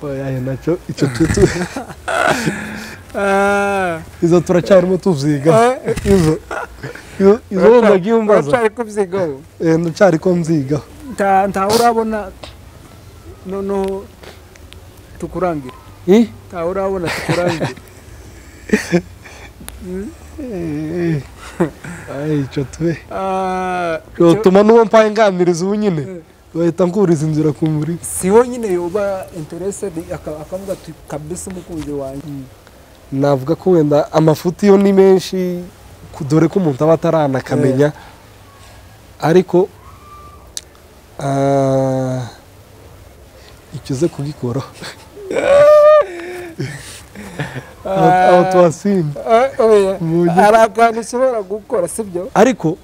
oya naco ico tutu izo turacyarimo tuvyiga izo ndagiye umbaza uracari kuvyigaho ndacari ko mvyigaho nta urabona no tukurangira nta urabona tukurangira ico tube tuma nuwo mpaye nganiriza ubu nyine bahita nkuriza inzira ku muri siho nyine yoba interested akavuga ati kabisa umukunzi wanjye navuga ko wenda amafuti yo ni menshi dore ko umuntu aba ataranakamenya ariko ikize kugikora aho twasimba hari akantu ushobora gukora sibyo ariko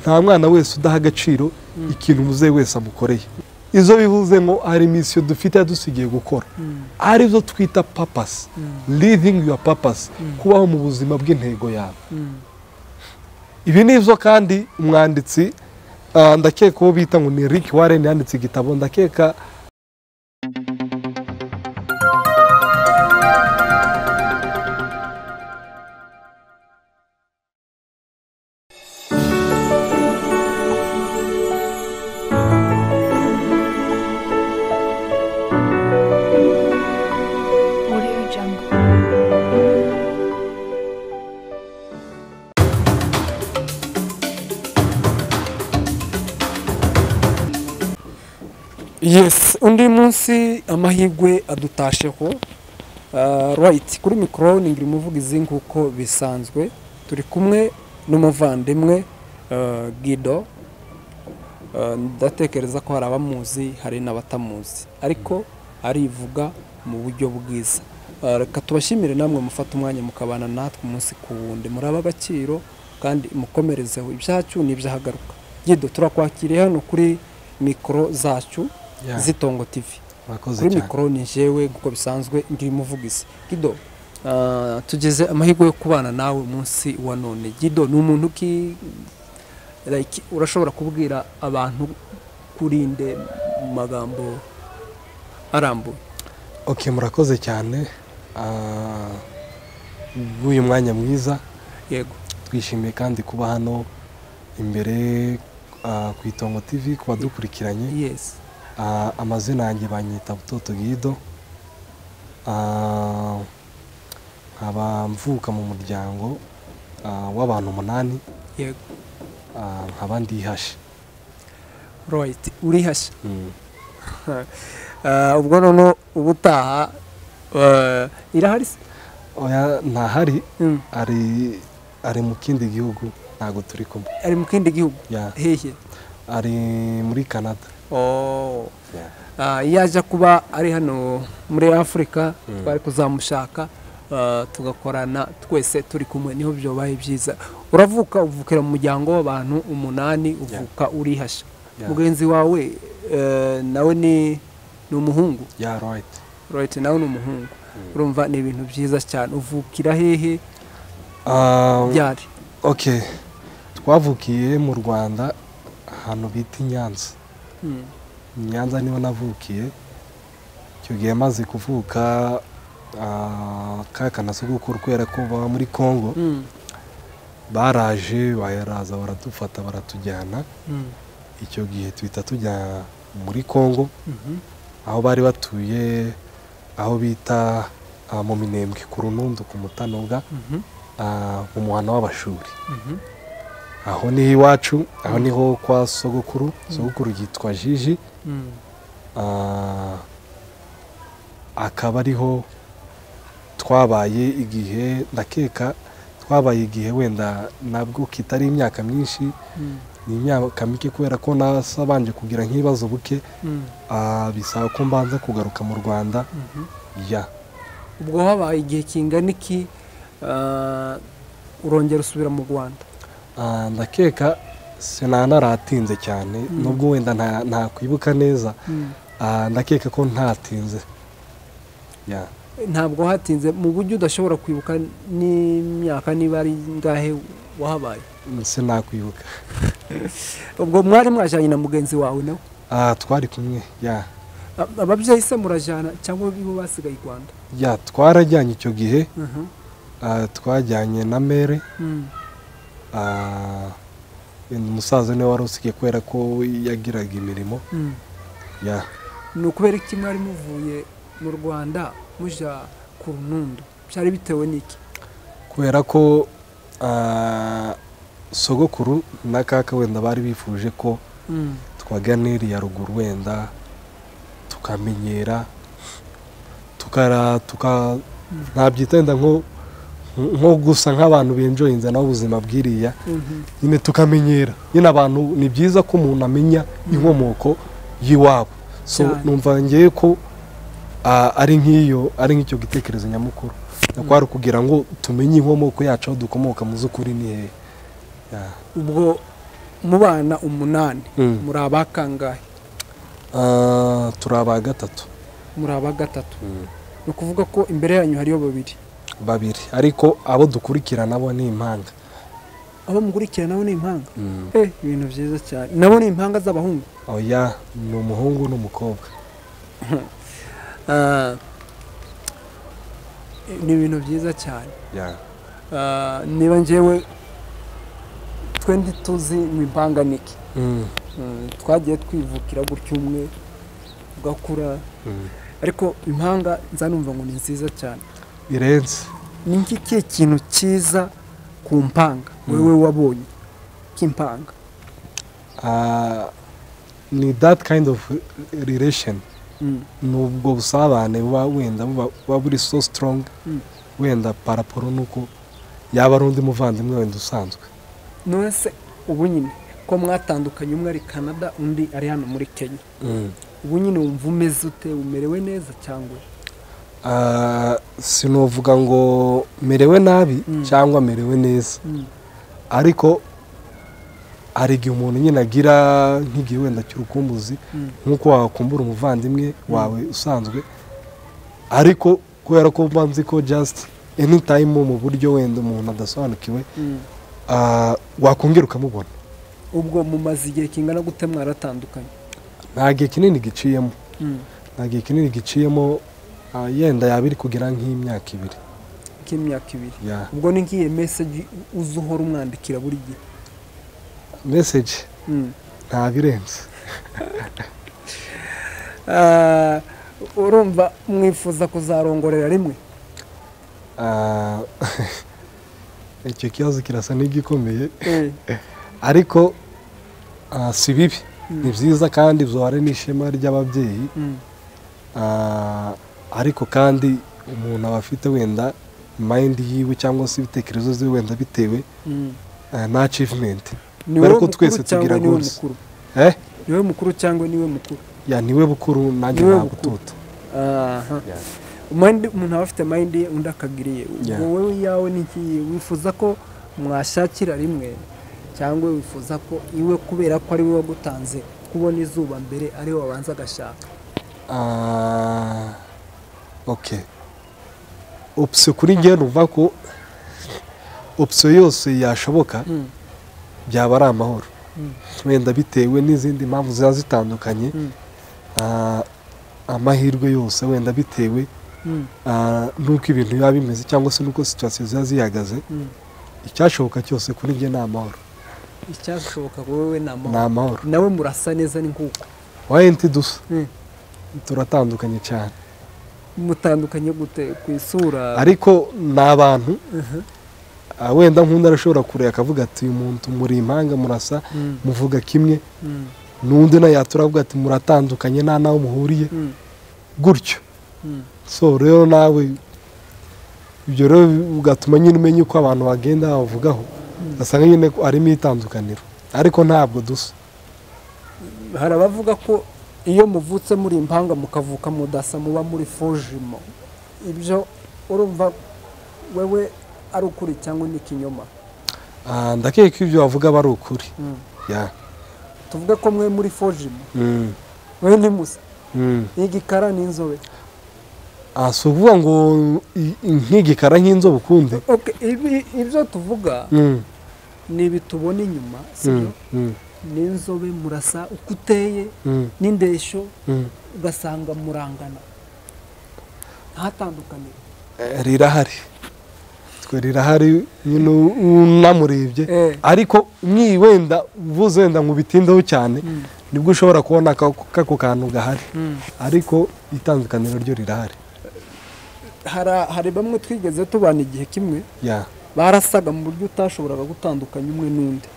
nta mwana wese udaha agaciro ikintu umuzeyi wese amukoreye izo bivuze ngo hari misiyo dufite dusigiye gukora arizo twita purpose living your purpose kubaho mu buzima bw'intego yawe ibi nivyo kandi umwanditsi ndakeka uwo bita ngo ni Rick Warren yanditse igitabo ndakeka yes undi munsi amahigwe adutasheho right kuri micro ningiri muvugizi nkuko bisanzwe turi kumwe n'umuvandimwe Gidon ndatekereza ko hari abamuzi hari n'abatamuzi ariko arivuga mu buryo bwiza reka tubashimire namwe mufata umwanya mukabana natwe umunsi ku wundi muraba agaciro kandi mukomerezeho ibyacu n'ibyahagaruka Gidon turakwakiriye hano kuri micro zacu Zitongo TV kuri micro ni Jewe kuko bisanzwe ngiri muvugizi Gidon tugeze amahirwe yo kubana nawe umunsi wa none Gidon ni umuntu ki like urashobora kubwira abantu kurinde magambo arambuye okay murakoze cyane uyu mwanya mwiza yego twishimiye kandi kuba hano imbere ku Itongo TV kuba dukurikiranye yes amazina yanjye banyita Butoto Gidon nkaba mvuka mu muryango w'abantu 8 yego nkaba ndihashe right urihashe ubwo none ubutaha irahari oya ntahari ari mu kindi gihugu ntago turi kumwe ari mu kindi gihugu hehe ari muri Canada yaje kuba ari hano muri Afrika twari kuzamushaka tugakorana twese turi kumwe niho byobaye byiza uravuka uvukira mu muryango w'abantu 8 uvuka urihasha mugenzi wawe nawe ni umuhungu right nawe ni umuhungu urumva ni ibintu byiza cyane uvukira hehe byari okay twavukiye mu Rwanda hano bita Nyanza Nyanza niho navukiye cyo gihe maze kuvuka kakana sogokuru kwera ko baba muri Kongo baraje bayaraza baradufata baratujyana icyo gihe twita tujya muri Kongo aho bari batuye aho bita mu Minembwe ku Runundu ku Mutanoga mu muhana w'abashuri aho ni iwacu aho niho kwa sogokuru yitwa Jiji akaba ariho twabaye igihe ndakeka twabaye igihe wenda nabwo kitari imyaka myinshi ni imyaka mike kubera ko nasabanje kugira nk'ibibazo buke bisaba ko mbanza kugaruka mu Rwanda ubwo habaye igihe kingana iki urongera usubira mu Rwanda ndakeka sinanaratinze cyane nubwo wenda nta kwibuka neza ndakeka ko ntatinze ntabwo hatinze mu buryo udashobora kwibuka n'imyaka niba ari ngahe wahabaye sinakwibuka ubwo mwari mwajyanye na mugenzi wawe nawe twari kumwe ya ababyeyi se murajyana cyangwa bibo basigaye i Rwanda? ya twarajyanye icyo gihe twajyanye na mere umusaza niwe wari usigaye kubera ko yagiraga imirimo ya ni ukubera iki mwari muvuye mu Rwanda muja ku Runundu byari bitewe n'iki? kubera ko sogokuru na kaka wenda bari bifuje ko twaganiriye ruguru wenda tukamenyera ntabyitenda nko gusa nk'abantu benjoyinze naho ubuzima bwiriya nyine tukamenyera nyine abantu ni byiza ko umuntu amenya inkomoko y'iwabo so numva ngiye ko ari nk'icyo gitekerezo nyamukuru nakwari kugira ngo tumenye inkomoko yacu aho dukomoka mu z'ukuri ni hehe. ubwo mu bana 8 muri abakangahe? turi aba gatatu. muri aba gatatu ni ukuvuga ko imbere yanyu hariyo babiri ariko abo dukurikira nabo ni impanga. abo mukurikira nabo ni impanga? ibintu byiza cyane. nabo ni impanga z'abahungu? oya ni umuhungu n'umukobwa. ni ibintu byiza cyane. niba njyewe twendi tuzi mu impanga niki twagiye twivukira gutyo umwe ugakura ariko impanga nzanumva ngo ni nziza cyane birenze. ni iki kintu cyiza ku mpanga wewe wabonye k'impanga? ni that kind of relation. nubwo busabane wenda buba buri so strong wenda paraporo nuko yaba ari undi muvandimwe wenda usanzwe. none se ubu nyine ko mwatandukanye umwe ari Canada undi ari hano muri Kenya ubu nyine wumva umeze ute? umerewe neza cyangwa? sinovuga ngo merewe nabi cyangwa merewe neza ariko hari igihe umuntu nyine agira nk'igihe wenda cy'urukumbuzi nk'uko wakumbura umuvandimwe wawe usanzwe ariko kubera ko mba nzi ko just anytime mu buryo wenda umuntu adasobanukiwe wakongera ukamubona. ubwo mumaze igihe kingana gute mwaratandukanye? nta gihe kinini giciyemo yenda yabiri kugira nk'imyaka 2. ubwo ni nk'iye message uzuhora umwandikira buri gihe? message nta birenze. urumva mwifuza kuzarongorera rimwe? icyo kibazo kirasa n'igikomeye ariko si bibi ni byiza kandi byohare n'ishema ry'ababyeyi ariko kandi umuntu aba afite wenda mind yiwe cyangwa se ibitekerezo ze wenda bitewe na achievement. niwe ko twese tugira goals. niwe mukuru cyangwa niwe mukuru? niwe bukuru nanjye ntabwo tuto. umuntu aba afite mind ye undi akagiriye. ubwo wowe yawe niki wifuza ko mwashakira rimwe cyangwa wifuza ko iwe kubera ko ari we wagutanze kubona izuba mbere ari we wabanza agashaka? okay option kuri njye numva ko option yose yashoboka byaba ari amahoro wenda bitewe n'izindi mpamvu ziba zitandukanye amahirwe yose wenda bitewe nuko ibintu biba bimeze cyangwa se nuko situation ziba zihagaze icyashoboka cyose kuri njye ni amahoro. icyashoboka wowe ni amahoro. nawe murasa neza ni nk'uko wayenti dusa turatandukanye cyane. mutandukanye gute ku isura? ariko ni abantu wenda Nkunda arashobora kureba akavuga ati uyu muntu muri impanga murasa muvuga kimwe n'undi nayo yaturavuga ati muratandukanye nta naho muhuriye gutyo. so rero nawe ibyo rero ugatuma nyine umenya uko abantu bagenda bavugaho basanga nyine arimo itandukaniro ariko ntabwo dusa. hari abavuga ko iyo muvutse muri impanga mukavuka mudasa muba muri fojimo. ibyo urumva wewe ari ukuri cyangwa ni ikinyoma? ndakeka ibyo bavuga bari ukuri. tuvuge ko mwe muri fojimo wewe ni musa igikara n'inzobe? si ukuvuga ngo nk'igikara nk'inzobe ukundi. ibyo tuvuga ni ibi tubona inyuma sibyo n'inzobe murasa uko uteye n'indeshyo ugasanga murangana ntatandukanire rirahari twe rirahari nyine unamurebye ariko wenda uvuze wenda ngo bitindeho cyane nibwo ushobora kubona kako kantu gahari ariko itandukaniro ryo rirahari. hari bamwe twigeze tubana igihe kimwe barasaga mu buryo utashoboraga gutandukanya umwe n'undi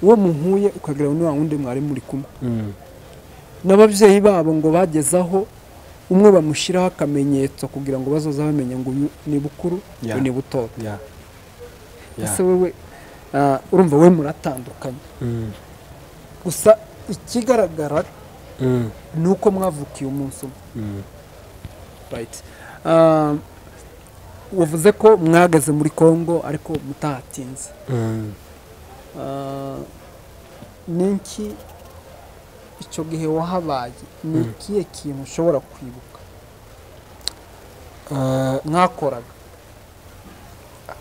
uwo muhuye ukagira ngo ni wa wundi mwari muri kumwe n'ababyeyi babo ngo bagezaho umwe bamushyiraho akamenyetso kugira ngo bazoza bamenye ngo uyu ni bukuru uyu ni butoto ese wewe urumva we muratandukanye gusa ikigaragara ni uko mwavukiye umunsi umwe right. wavuze ko mwagaze muri Kongo ariko mutahatinze n'iki icyo gihe wahabaye ni ikihe kintu ushobora kwibuka mwakoraga?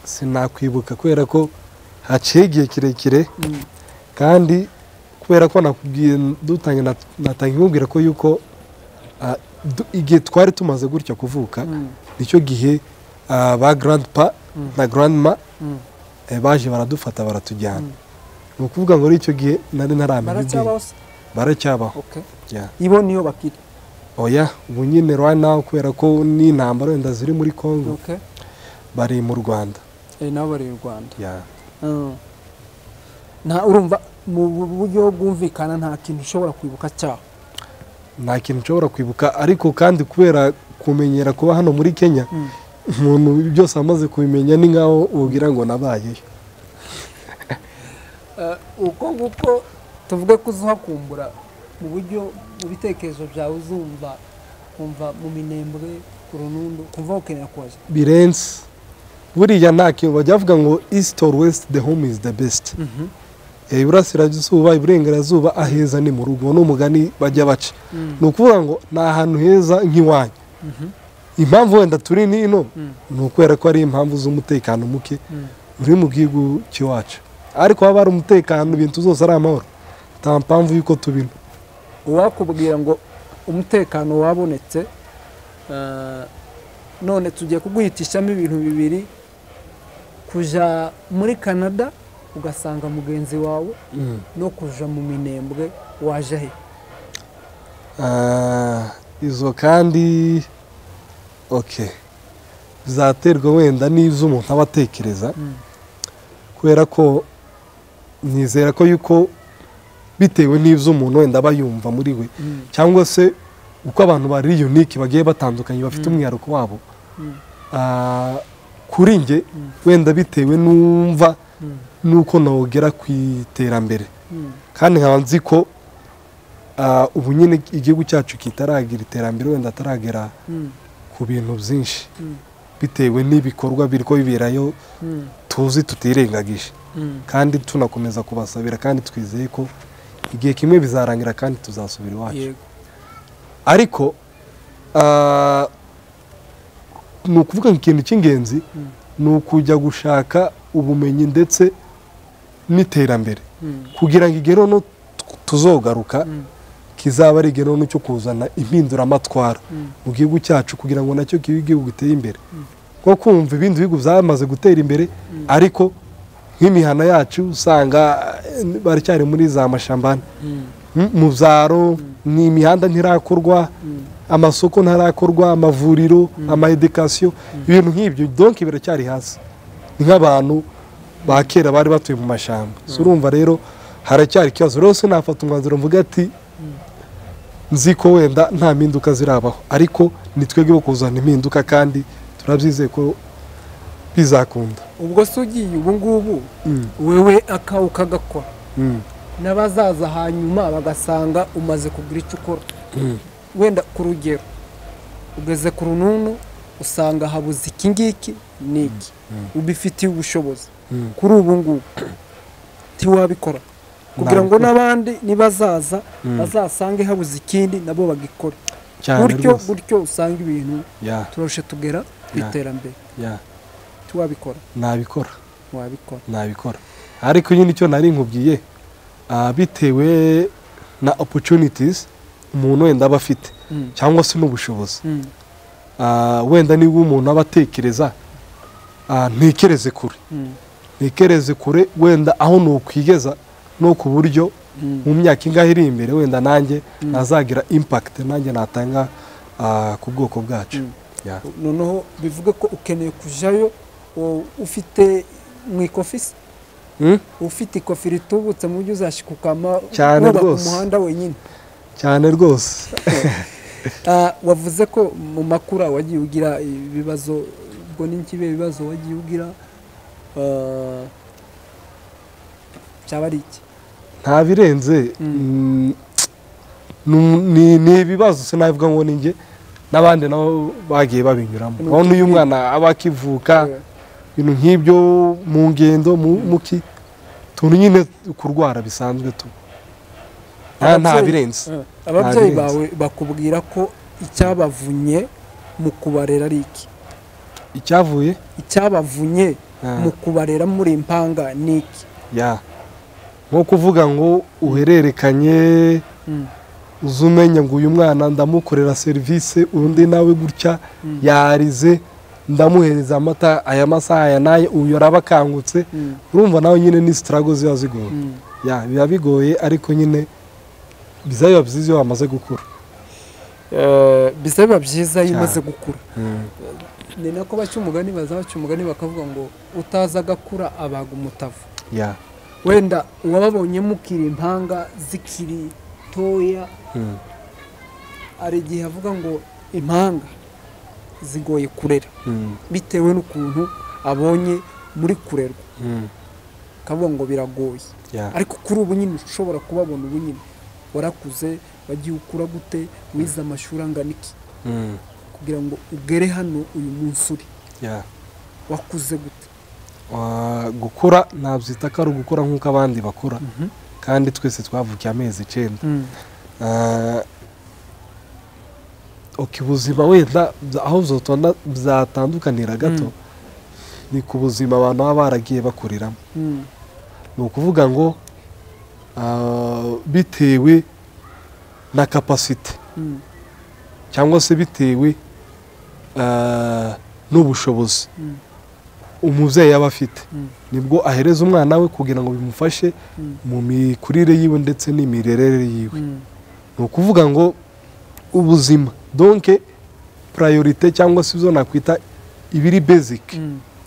Sinakwibuka kubera ko haciye igihe kirekire kandi kubera ko nakubwiye natangiye nkubwira ko yuko igihe twari tumaze gutya kuvuka nicyo gihe ba grandpa na grandma baje baradufata baratujyana ni ukuvuga ngo icyo gihe nari ntaramenya baracyabaho ibo niyo bakita oya ubu nyine right now kubera ko n'intambara wenda ziri muri Kongo bari mu Rwanda nabo bari mu Rwanda nta urumva mu buryo bwumvikana nta kintu ushobora kwibuka cyaho nta kintu ushobora kwibuka ariko kandi kubera kumenyera kuba hano muri Kenya umuntu byose amaze kubimenya ni nkaho ubwira ngo nabayeyo uko tuvuge ko uzakumbura mu buryo mu bitekerezo byawe uzumva kumva mu minembwe kurunundu kumva ukenera kwaje birense buriya nta kintu bajya bavuga ngo east or west the home is the best iburasirazuba iburengerazuba aheza ni mu rugo n'umugani bajya baca ni ukuvuga ngo ni ahantu heza nk'iwanyu impamvu wenda turi nino ni ukwera ko ari impamvu z'umutekano muke uri mu gihugu cyacu ariko haba hari umutekano ibintu zose ari amahoro nta mpamvu yuko tubino uwakubwira ngo umutekano wabonetse none tugiye kuguhitishamo ibintu bibiri kuja muri Canada ugasanga mugenzi wawe no kuja mu minembwe waje he izo kandi bizaterwa wenda n'izo umuntu aba atekereza kubera ko nizera ko yuko bitewe n'ibyo umuntu wenda aba yumva muri we cyangwa se uko abantu bari unique bagiye batandukanye bafite umwihariko wabo kuri nge wenda bitewe n'umva nuko nawugera ku iterambere kandi nkaba nzi ko ubu nyine igihugu cyacu kitaragira iterambere wenda ataragera ku bintu byinshi bitewe n'ibikorwa biriko biberayo tuzi tutirengagije kandi tunakomeza kubasabira kandi twizeye ko igihe kimwe bizarangira kandi tuzasubira iwacu ariko ni ukuvuga ngo ikintu cy'ingenzi ni ukujya gushaka ubumenyi ndetse n'iterambere kugira ngo igero no tuzogaruka kizaba ari igero no cyo kuzana impinduramatwara mu gihugu cyacu kugira ngo nacyo kibe igihugu giteye imbere kuko kumva ibindi bihugu byamaze gutera imbere ariko nk'imihana yacu usanga baracyari muri za mashambani mu byaro ni imihanda ntirakorwa amasoko ntarakorwa amavuriro amaedikasiyo ibintu nk'ibyo donki biracyari hasi nk'abantu ba kera bari batuye mu mashamba urumva rero haracyari ikibazo rero sinafata umwanzuro mvuga ati nzi ko wenda nta mpinduka zirabaho ariko ni twebwe kuzana impinduka kandi turabyizeye ko bizakunda ubwo se ugiye ubu ngubu wewe ukagakora n'abazaza hanyuma bagasanga umaze kugira icyo ukora wenda ku rugero ugeze ku rununu usanga habuze iki ngiki n'iki ubifitiye ubushobozi kuri ubu ngubu ntiwabikora kugira ngo n'abandi nibazaza bazasange habuze ikindi nabo bagikora gutyo usanga ibintu turashe tugera ku iterambere ntiwabikora nabikora ariko nyine icyo nari nkubwiye bitewe na opportunities umuntu wenda aba afite cyangwa se n'ubushobozi. Wenda niba umuntu aba atekereza ntekereze kure wenda aho nukwigeza no ku buryo mu myaka ingahe iri imbere wenda nanjye nazagira impact nanjye natanga ku bwoko bwacu. Noneho bivuga ko ukeneye kujayo ufite mu ikofisi ufite ikofi ritubutse mu buryo uzashikukama cyane rwose umuhanda wenyine cyane rwose. Wavuze ko mu makura wagiye ugira ibibazo, ubwo ni kibe ibibazo wagiye ugira cyaba ari iki? Nta birenze ni ibibazo sinavuga ngo ninjye n'abandi nabo bagiye babinyuramo. Aho n'uyu mwana aba akivuka ibintu nk'ibyo mu ngendo muki tuntu nyine kurwara bisanzwe tu nta birenze. Ababyeyi bawe bakubwira ko icyabavunye mu kubarera ari iki? Icyabavunye mu kubarera muri impanga ni iki? nko kuvuga ngo uhererekanye uzumenya ngo uyu mwana ndamukorera service undi nawe gutya yarize ndamuhereza amata aya masaha ya naye uyu arabakangutse. Urumva nawe nyine ni struggle ziba zigoye. Biba bigoye ariko nyine bizayo byiza iyo wamaze gukura. Bizayo byiza iyo umaze gukura. Ni nako bacyumugani bazabacyumugani bakavuga ngo utaza gakura abaga umutavu. Wenda uwababonye mukiri impanga zikiri toya ari gihe avuga ngo impanga zigoye kurera bitewe n'ukuntu abonye muri kurerwa kavuga ngo biragoye. Ariko kuri ubu nyine ushobora kubabona ubu nyine warakuze wagiye ukura gute wize amashuri angana iki kugira ngo ugere hano uyu munsi uri wakuze gute? Gukura nabyita ko ari ugukura nk'uko abandi bakura kandi twese twavukiye amezi 9. Ubuzima wenda aho byatandukanira gato ni ku buzima abantu baba baragiye bakuriramo. Ni ukuvuga ngo bitewe na capacity cyangwa se bitewe n'ubushobozi umubyeyi yaba afite nibwo ahereza umwana we kugira ngo bimufashe mu mikurire yiwe ndetse n'imirerere yiwe. Ni ukuvuga ngo ubuzima donc priorité cyangwa se ibyo nakwita ibiri basic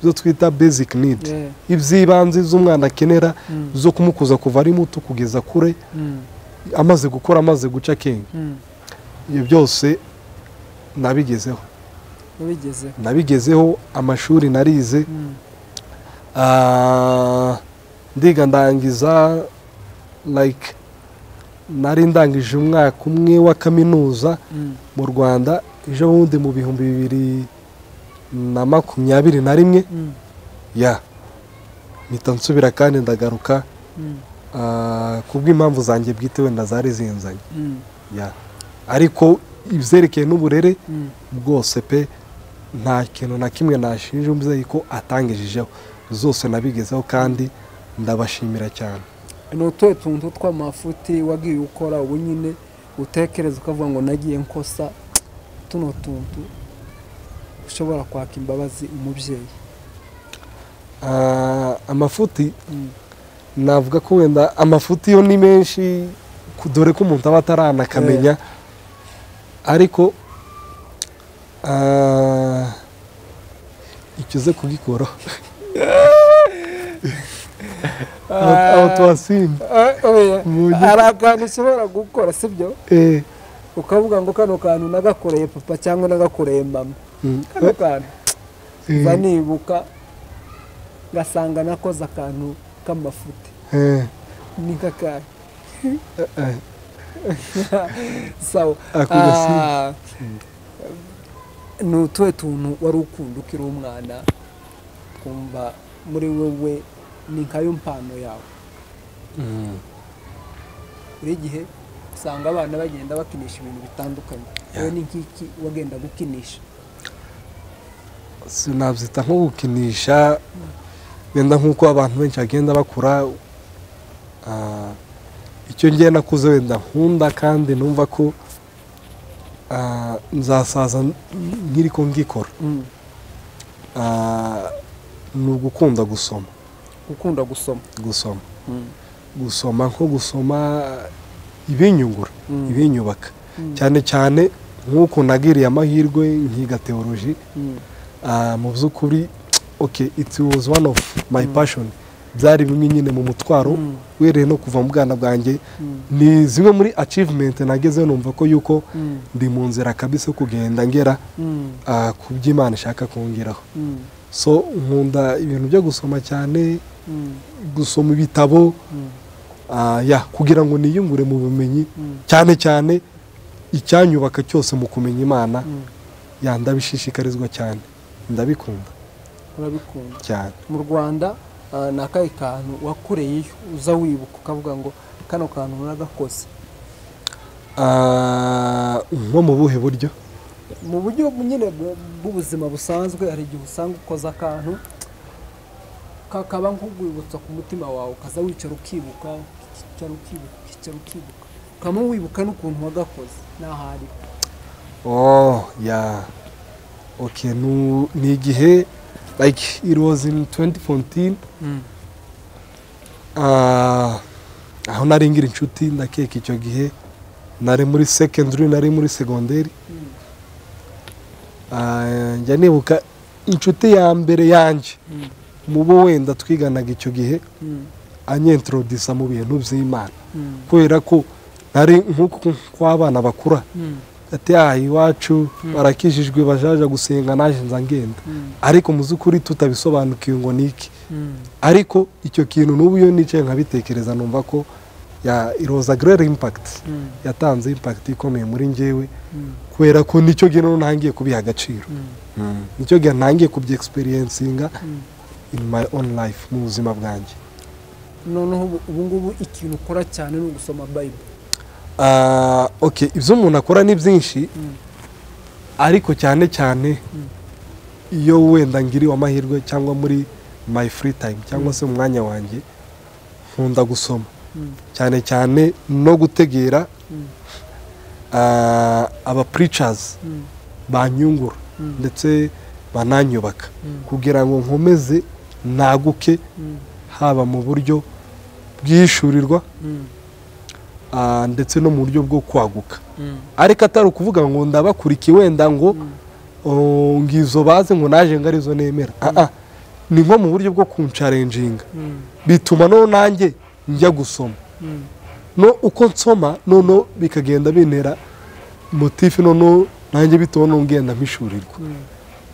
byo twita basic need ibyibanze z'umwana akenera zo kumukuza kuva ari muto kugeza kure amaze gukora amaze guca kenge. Ibyo byose nabigezeho amashuri narize ndiga ndangiza like nari ndangije umwaka umwe wa kaminuza mu Rwanda ejo bundi mu 2021 mpita nsubira kandi ndagaruka kubw'impamvu zanjye bwite wenda zari zinzanye. Ariko ibyerekeye n'uburere bwose pe nta kintu na kimwe nashinje umubyeyi ko atangejejeho, zose nabigezeho kandi ndabashimira cyane. Ni utuhe tuntu tw'amafuti wagiye ukora ubu nyine utekereza ukavuga ngo nagiye nkosa tuno tuntu ushobora kwaka imbabazi umubyeyi? Amafuti navuga ko wenda amafuti yo ni menshi dore ko umuntu aba ataranakamenya ariko ikize kugikoraho aho twasimba hari akantu ushobora gukora sibyo ukavuga ngo kano kantu nagakoreye papa cyangwa nagakoreye mama kano kantu zanibuka ngasanga nakoze akantu k'amafuti ni kakari sawa. Ni utuhe tuntu wari ukunda ukiri umwana kumva muri wowe ni nkayo mpano yawe? Buri gihe usanga abana bagenda bakinisha ibintu bitandukanye, wowe ni nk'iki wagenda gukinisha? Sinabyita nko gukinisha wenda nk'uko abantu benshi bagenda bakura icyo ngiye nakuze wenda nkunda kandi numva ko nzasaza nkiri ko ngikora ni ugukunda gusoma. Gukunda gusoma. Gusoma nko gusoma ibinyungura, ibinyubaka. Cyane cyane nk'uko nagiriye amahirwe nkiga theology. Mu by'ukuri it was one of my passion. Byari bimwe nyine mu mutwaro wereye no kuva mu bwana bwanjye. Ni zimwe muri achievement nageze numva ko yuko ndi mu nzira kabisa kugenda ngera ku by'Imana ishaka kongeraho. So nkunda ibintu byo gusoma cyane, gusoma ibitabo kugira ngo niyungure mu bumenyi, cyane cyane icyanyubaka cyose mu kumenya Imana. Ndabishishikarizwa cyane, ndabikunda. Urabikunda cyane. Mu Rwanda nakaye kantu wakoreye uza wibuka ukavuga ngo kano kantu nagakoze? Nko mu buhe buryo? Mu buryo nyine bw'ubuzima busanzwe, hari igihe usanga ukoza akantu kakaba nk'ugwibutsa ku mutima wawe, ukaza wicara ukibuka, ukaba wibuka n'ukuntu wagakoze n'ahari. Ni igihe like it was in 2014. Aho nari ngira inshuti ndakeka icyo gihe nari muri secondary, nari muri secondary. Njya nibuka inshuti ya mbere yanjye mubo wenda twiganaga icyo gihe anyintroduce mu bintu by'Imana, kubera ko nari nk'uko kw'abana bakura ati iwacu barakijijwe bajaja gusenga naje nza ngenda, ariko mu z'ukuri tutabisobanukiwe ngo niki. Ariko icyo kintu n'ubu iyo nicaye nkabitekereza numva ko it was a great impact, yatanze impact ikomeye muri njyewe, kubera ko nicyo gihe ntangiye kubiha agaciro, nicyo gihe ntangiye kubye experiencinga in my own life mu buzima bwanjye. Noneho ubu ngubu ikintu ukora cyane ni ugusoma Bible. Ibyo umuntu akora ni byinshi, ariko cyane cyane iyo wenda ngiriwe amahirwe cyangwa muri my free time cyangwa se umwanya wanjye nkunda gusoma, cyane cyane no gutegera aba preachers banyungura ndetse bananyubaka kugira ngo nkomeze naguke, haba mu buryo bwishurirwa ndetse no mu buryo bwo kwaguka. Ariko atari ukuvuga ngo ndabakurikiye wenda ngo ngizo baze ngo naje ngarizo nemera. Ni nko mu buryo bwo kuncalenjinga, bituma no nanjye njya gusoma, no uko nsoma nono bikagenda bintera motifu, nono nanjye bituma no ngenda mpishurirwa.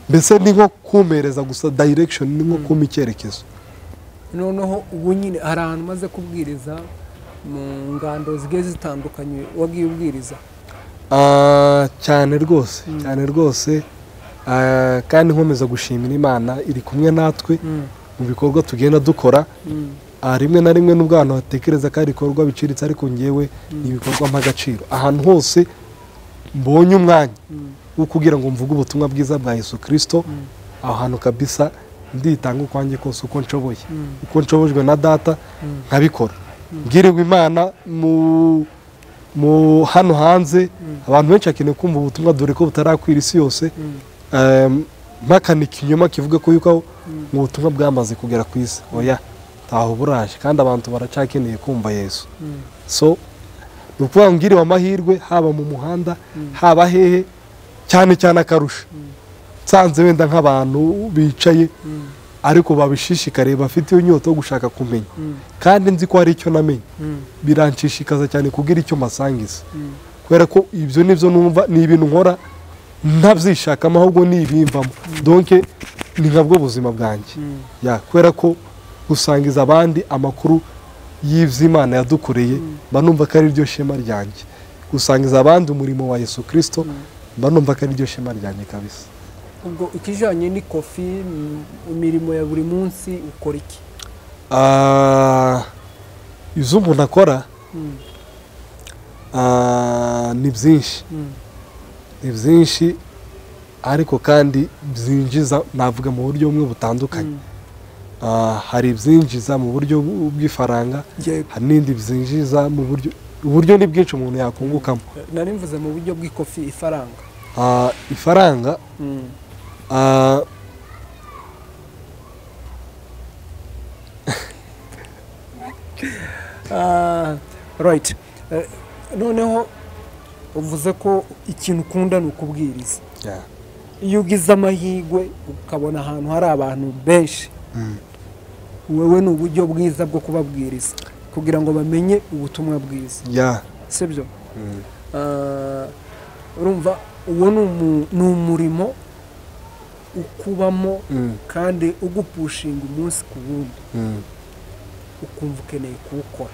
Mbese ni nko kumereza gusa direction, ni nko kuma icyerekezo. Noneho ubu nyine hari ahantu maze kubwiriza mu ngando zigiye zitandukanye wagiye ubwiriza? Cyane rwose, kandi nkomeza gushimira Imana iri kumwe natwe mu bikorwa tugenda dukora. Rimwe na rimwe n'ubwo abantu batekereza ko ari ibikorwa biciritse, ariko ngewe ni ibikorwa mp'agaciro. Ahantu hose mbonye umwanya wo kugira ngo mvuge ubutumwa bwiza bwa Yesu Kristo, aho hantu kabisa nditanga ukwanjye kose uko nshoboye, uko nshobojwe na data nkabikora. Ngiriwe Imana mu hano hanze, abantu benshi akeneye kumva ubutumwa dore ko butarakwira isi yose. Mpakanika inyuma kivuga ko yuko ubutumwa bwamaze kugera ku isi. Taho buraje kandi abantu baracakeneye kumva Yesu. So nukuvuga ngiriwe amahirwe haba mu muhanda, haba hehe, cyane cyane akarusha nsanze wenda nk'abantu bicaye ariko babishishikariye, bafite inyota yo gushaka kumenya, kandi nzi ko hari icyo namenye, biranshishikaza cyane kugira icyo masangiza, kubera ko ibyo nibyo numva ni ibintu nkora ntabyishakamo, ahubwo ni ibimvamo. Donc ni nkabwo buzima bwanjye, kubera ko gusangiza abandi amakuru y'ivy'Imana yadukoreye banumva ko ari ryo shema ryanjye, gusangiza abandi umurimo wa Yesu Kristo banumva ko ari ryo shema ryanjye kabisa. Ubwo ikijanye ni kofi, imirimo ya buri munsi ukora iki? Izo umuntu akora ni byinshi, ariko kandi byinjiza navuga mu buryo bumwe butandukanye. hari ibyinjiza mu buryo bw'ifaranga, Yego. hari n'indi byinjiza mu uburyo ni bwinshi umuntu yakungukamo. nari mvuze mu buryo bw'ikofi ifaranga. Ifaranga right. Noneho uvuze ko ikintu ukunda ni ukubwiriza. Iyo ugize amahirwe ukabona ahantu hari abantu benshi, wewe ni uburyo bwiza bwo kubabwiriza kugira ngo bamenye ubutumwa bwiza. Sibyo? Urumva uwo ni umurimo ukubamo kandi ugupushinga umunsi ku wundi, ukumva ukeneye kuwukora.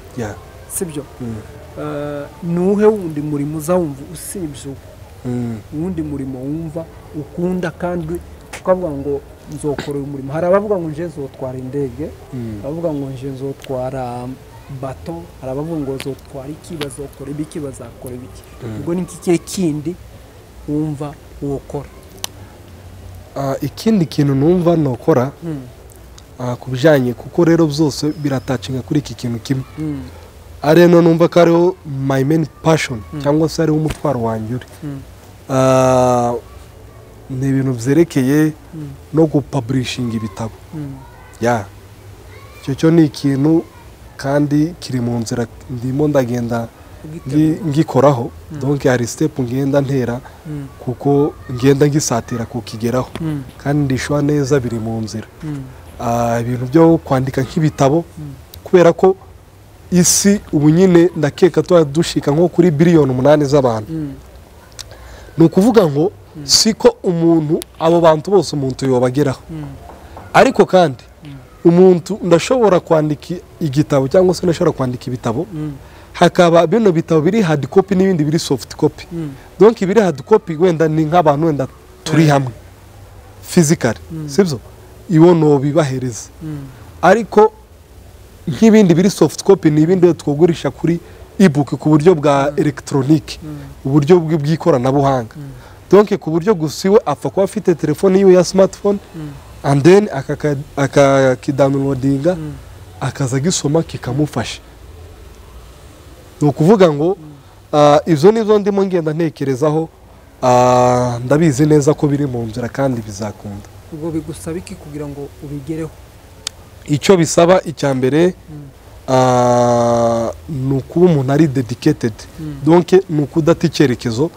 Sibyo? Nuhe wundi murimo uzawumva usibye uwundi murimo wumva ukunda kandi ukavuga ngo nzokora uyu murimo? Hari abavuga ngo nje nzotwara indege, abavuga ngo nje nzotwara bato, hari abavuga ngo nzotwara iki, bazokora ibiki, bazakora ibiki. Ubwo ni iki kindi wumva wokora? Ikindi kintu numva nokora ku bijyanye, kuko rero byose biratacinga kuri iki kintu kimwe, ari no numva ko ariho my main passion cyangwa se ariho umutwaro wanjye uri. Ni ibintu byerekeye no gupublishinga ibitabo. Icyo ni ikintu kandi kiri mu nzira ndimo ndagenda ngikoraho. Donc hari step ngenda ntera kuko ngenda ngisatira kukigeraho, kandi ndishwa neza biri mu nzira. Ibintu byo kwandika nk'ibitabo, kubera ko isi ubu nyine ndakeka dushika nko kuri biliyoni 8 z'abantu. Ni ukuvuga ngo siko umuntu abo bantu bose umuntu yobageraho, ariko kandi umuntu ndashobora kwandika igitabo cyangwa se ndashobora kwandika ibitabo, hakaba bino bitabo biri hard copy n'ibindi biri soft copy. Donc biri hard copy wenda ni nk'abantu wenda turi hamwe physically, sibyo iwo no bibahereza, ariko nk'ibindi biri soft copy ni ibindi twogurisha kuri ebook ku buryo bwa electronique, uburyo bw'ikoranabuhanga. Donc ku buryo gusiwe apfa kuba afite telefone yiwe ya smartphone, and then akakidownloadinga akaza gisoma kikamufasha. Ni ukuvuga ngo izo nizo ndimo ngenda ntekerezaho, ndabizi neza ko biri mu nzira kandi bizakunda. Ubwo bigusaba iki kugira ngo ubigereho? Icyo bisaba icya mbere ni ukuba umuntu ari dedicated. Donc ni ukudata icyerekezo,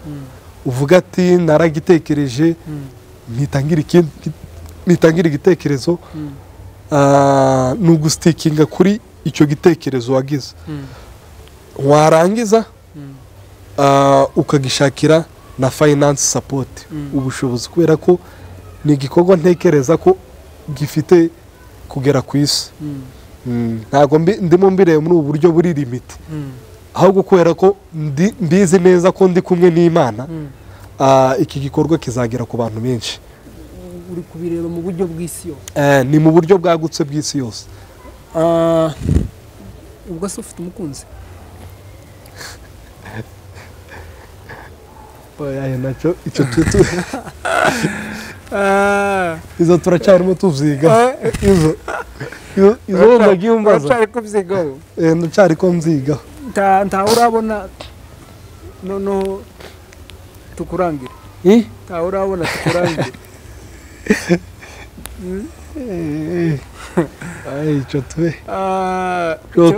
uvuga ati naragitekereje nitangira igitekerezo, ni ugustikinga kuri icyo gitekerezo wagize, warangiza ukagishakira na finance support, ubushobozi, kubera ko ni igikorwa ntekereza ko gifite kugera ku isi. Ntago ndimo mbireye muri ubu buryo buri limit, ahubwo kubera ko mbizi neza ko ndi kumwe n'Imana, iki gikorwa kizagera ku bantu benshi. Uri kubireba mu buryo bw'isi yose? Ni mu buryo bwagutse bw'isi yose. Ubwo se ufite umukunzi? Oya nacyo icyo izo turacyarimo tuvyiga, izo ndagiye umbaza. Uracyari kubyigaho? Ndacyari ko mvyigaho. Nta urabona no tukurangire? Nta urabona tukurangire? Icyo tube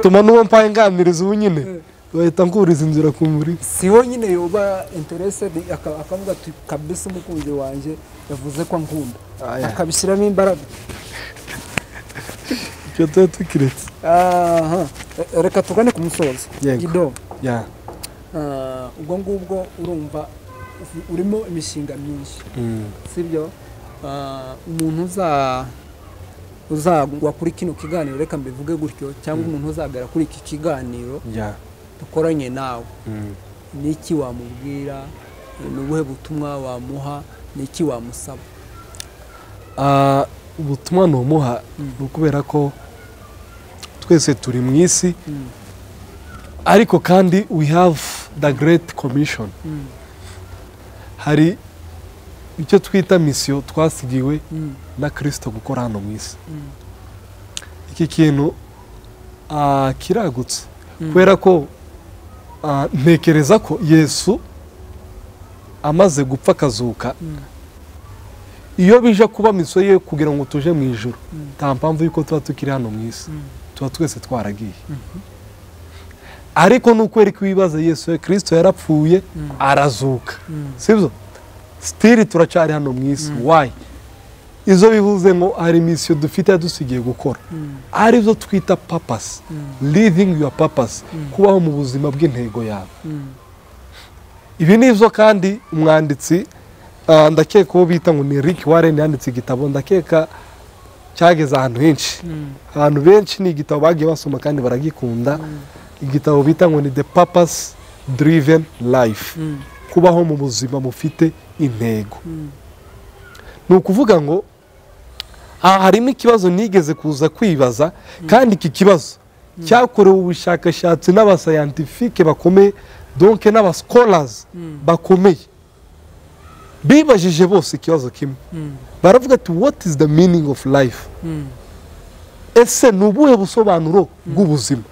tuma n'uwo mpaye nganiriza ubu nyine bahita nkuriza inzira ku muri. Siho nyine yoba interested akavuga ati kabisa umukunzi wanjye yavuze ko nkunda, akabishyiramo imbaraga. Icyo tube tukiretse. Reka tugane ku musozo. Gidon, ubwo ngubwo urumva urimo imishinga myinshi, sibyo? Umuntu uzagwa kuri kino kiganiro, reka mbivuge gutyo, cyangwa umuntu uzagara kuri iki kiganiro dukoranye nawe, ni iki wamubwira? Ni ubuhe butumwa wamuha? Ni iki wamusaba? Ubutumwa numuha ni ukubera ko twese turi mu isi, ariko kandi we have the great commission. Hari icyo twita misiyo twasigiwe na Kristo gukora hano mu isi. iki kintu kiragutse kubera ko ntekereza ko Yesu amaze gupfa akazuka iyo bija kuba miso ye kugira ngo tuje mu ijuru nta mpamvu yuko tuba tukiri hano mu isi tuba twese twaragiye ariko n'ukwereka ibibazo Yesu Kristo yarapfuye arazuka sibyo still turacari hano mu isi why izo bivuze ngo hari mission dufite dusigiye gukora ari byo twita purpose living your purpose kubaho mu buzima bw'intego yawe ibi nivyo kandi umwanditsi ndakeka ko bita ngo ni Rick Warren yanditse igitabo ndakeka cyageze ahantu henshi abantu benshi ni igitabo bagiye basoma kandi baragikunda igitabo bita ngo ni The Purpose Driven Life kubaho mu buzima mufite intego ni ukuvuga ngo harimo ikibazo nigeze kuza kwibaza kandi iki kibazo cyakorewe ubushakashatsi n'abascientifique bakomeye donc n'abascholars bakomeye bibajije bose ikibazo kimwe baravuga ati what is the meaning of life ese nubuhe busobanuro bw'ubuzima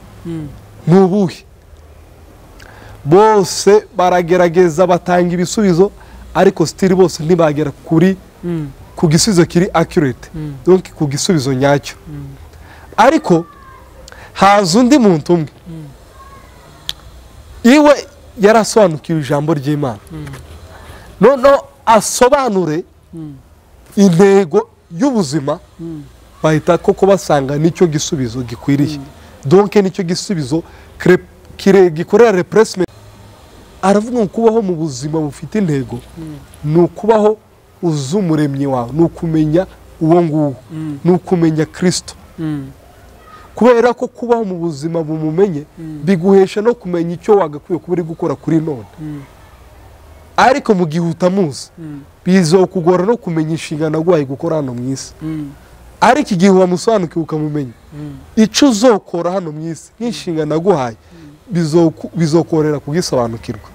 nubuhe bose baragerageza batanga ibisubizo ariko still bose ntibagera ku gisubizo kiri accurate donc ku gisubizo nyacyo ariko haza undi muntu umwe iwe yarasobanukiwe ijambo ry'Imana no asobanure intego y'ubuzima bahita koko basanga nicyo gisubizo gikwiriye donc nicyo gisubizo gikorera replacement aravuga ngo kubaho mu buzima bufite intego ni ukubaho uzumuremyi wawe ni ukumenya uwo nguwo ni ukumenya Kristo kubera ko kubaho mu buzima bumumenye biguhesha no kumenya icyo wagakwiye kuba uri gukora kuri none ariko mu gihe utamuzi bizokugora no kumenya inshingano aguhaye gukora hano mu isi ariko igihe wamusobanukiwe ukamumenya icyo uzokora hano mu isi nk'inshingano aguhaye bizokorera kugisobanukirwa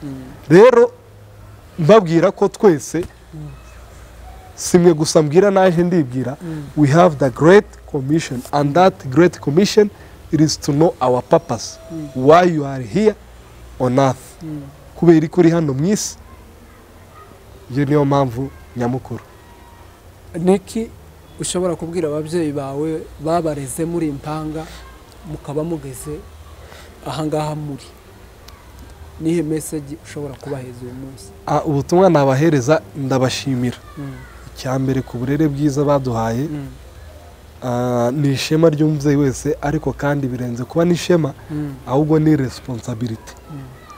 rero mbabwira ko twese simwe gusa mbwira naje ndibwira we have the great commission and that great commission is to know our purpose why you are here on earth kubera iko uri hano mu isi iyo niyo mpamvu nyamukuru niki ushobora kubwira ababyeyi bawe babareze muri impanga mukaba mugeze ahangaha muri nihe message ushobora kubaheza uyu munsi ubutumwa nabahereza ndabashimira icyambere ku burere bwiza baduhaye ni ishema ry'umubyeyi wese ariko kandi birenze kuba n'ishema ahubwo ni responsibility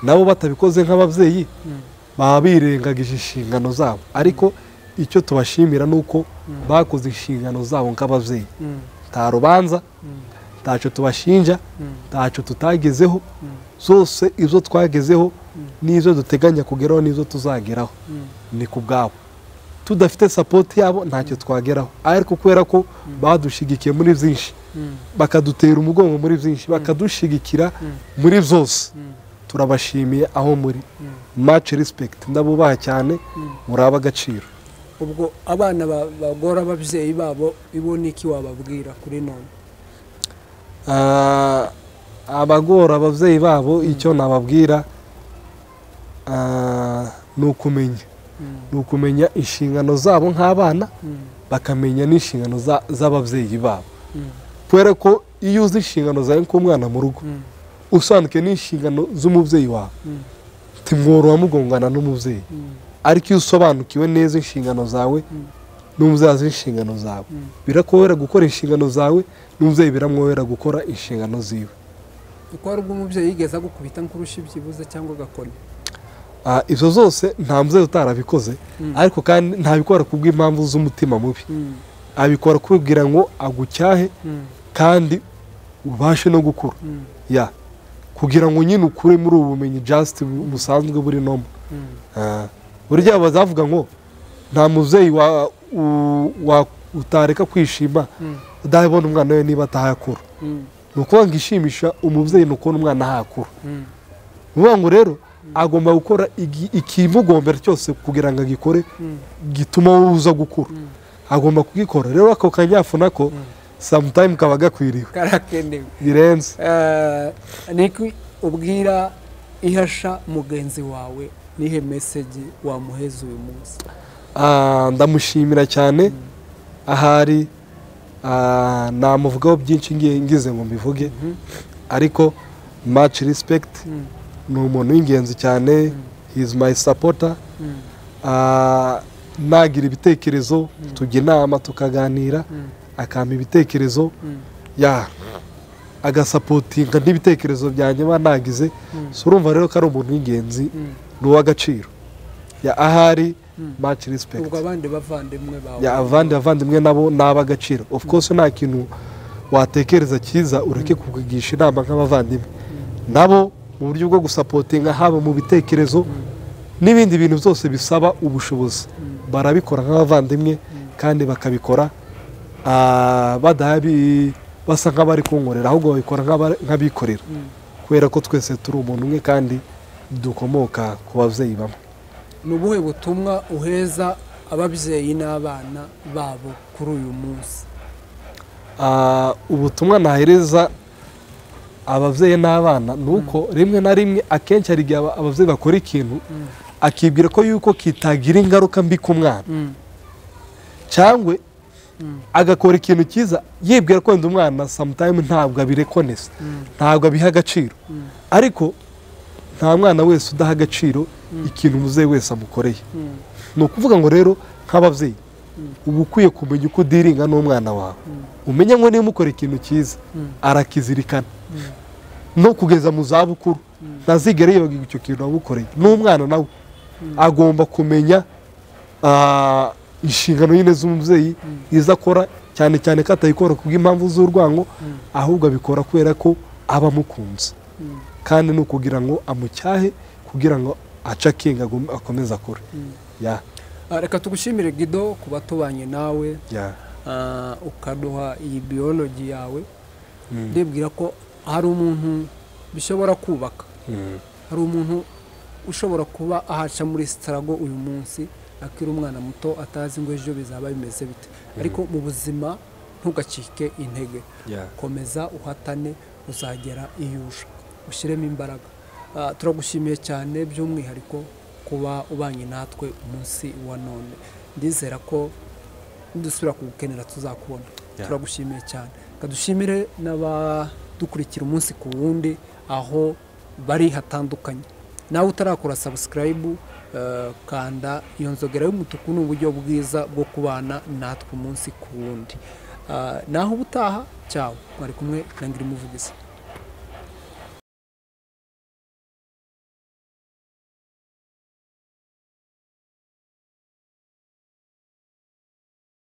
nabo batabikoze nk'ababyeyi baba birengagije inshingano zabo ariko icyo tubashimira nuko bakoze inshingano zabo nk'ababyeyi nta rubanza ntacyo tubashinja ntacyo tutagezeho zose izo twagezeho n'izo duteganya kugeraho n'izo tuzageraho ni ku bwabo tudafite support yabo ntacyo twageraho ariko kubera ko badushigikiye muri byinshi bakadutera umugongo muri byinshi bakadushigikira muri byose turabashimiye aho muri much respect ndabubaha cyane muraba agaciro ubwo abana bagora ababyeyi babo ibona iki wababwira kuri none abagora ababyeyi babo icyo nababwira ni ukumenya inshingano zabo nk'abana bakamenya n'inshingano z'ababyeyi babo kubera ko iyo uzi inshingano zawe nk'umwana mu rugo usobanukiwe n'inshingano z'umubyeyi wawe timworoha mugongana n'umubyeyi ariko iyo usobanukiwe neza inshingano zawe n'umubyeyi azi inshingano zawe birakorohera gukora inshingano zawe n'umubyeyi biramworohera gukora inshingano ziwe uko hari ubwo umubyeyi yigeze agukubita nk'urusha ibyibuze cyangwa agakoni ibyo zose nta mubyeyi utarabikoze ariko kandi ntabikora kubw'impamvu z'umutima mubi abikora kubibwira ngo agucyahe kandi ubashe no gukura kugira ngo nyine ukure muri ubu bumenyi just busanzwe buri nomo burya bazavuga ngo nta mubyeyi utareka kwishima udabona umwana we niba atahakura ni ukuvuga ngo ishimisha umubyeyi ni ukubona umwana ahakura ni ukuvuga ngo rero agomba gukora ikimugombera cyose kugira ngo agikore gituma uza gukura agomba kugikora rero ako kanyafu nako sometime kaba gakwiriwe karakenewe birenze. niki ubwira ihasha mugenzi wawe nihe message wamuheza uyu munsi? Ndamushimira cyane ahari namuvugaho byinshi ngize ngo mbivuge ariko much respect ni umuntu w'ingenzi cyane he is my supporter nagira ibitekerezo tujya inama tukaganira akampa ibitekerezo agasapotinga n'ibitekerezo byanjye nagize urumva rero ko ari umuntu w'ingenzi n'uw'agaciro ahari much respect. ubwo abandi bavandimwe bawe abavandimwe nabo n'ab'agaciro of course nta kintu watekereza cyiza ureke kuvugisha inama nk'abavandimwe nabo mu buryo bwo gusapotinga haba mu bitekerezo n'ibindi bintu byose bisaba ubushobozi barabikora nk'abavandimwe kandi bakabikora basa nk'abari kunkorera ahubwo babikora nk'abikorera kubera ko twese turi umuntu umwe kandi dukomoka ku babyeyi bamwe. ni ubuhe butumwa uheza ababyeyi n'abana babo kuri uyu munsi? ubutumwa nahereza ababyeyi n'abana ni uko rimwe na rimwe akenshi hari igihe ababyeyi bakora ikintu akibwira ko yuko kitagira ingaruka mbi ku mwana cyangwa agakora ikintu cyiza yibwira ko wenda umwana sometime ntabwo abirekonesa ntabwo abiha agaciro ariko nta mwana wese udaha agaciro ikintu umubyeyi wese amukoreye. ni ukuvuga ngo rero nk'ababyeyi uba ukwiye kumenya uko udiringa n'umwana wawe umenya ngo niba umukora ikintu cyiza arakizirikana no kugeza mu zabukuru ntazigere yibagirwa icyo kintu wamukoreye. n'umwana nawe agomba kumenya inshingano nyine z'umubyeyi izo akora cyane cyane ko atayikora kubw'impamvu z'urwango ahubwo abikora kubera ko aba amukunze kandi ni ukugira ngo amucyahe kugira ngo ace akinga akomeze akore. reka tugushimire Gido kuba tubanye nawe ukaduha iyi biology yawe. ndibwira ko hari umuntu bishobora kubaka hari umuntu ushobora kuba ahaca muri struggle uyu munsi akiri umwana muto atazi ngo ejo bizaba bimeze bite ariko mu buzima ntugacike intege komeza uhatane uzagera iyusha ushyiremo imbaraga. turagushimiye cyane by'umwihariko kuba ubanye natwe umunsi wa none ndizera ko dusubira kugukenera tuzakubona. turagushimiye cyane kadushimire n'abadukurikira umunsi ku wundi aho bari hatandukanye. nawe utarakora subscribe kanda iyo nzogera y'umutuku ni uburyo bwiza bwo kubana natwe umunsi ku wundi. naho ubutaha cyawe mwari kumwe na Ngirimuvugizi.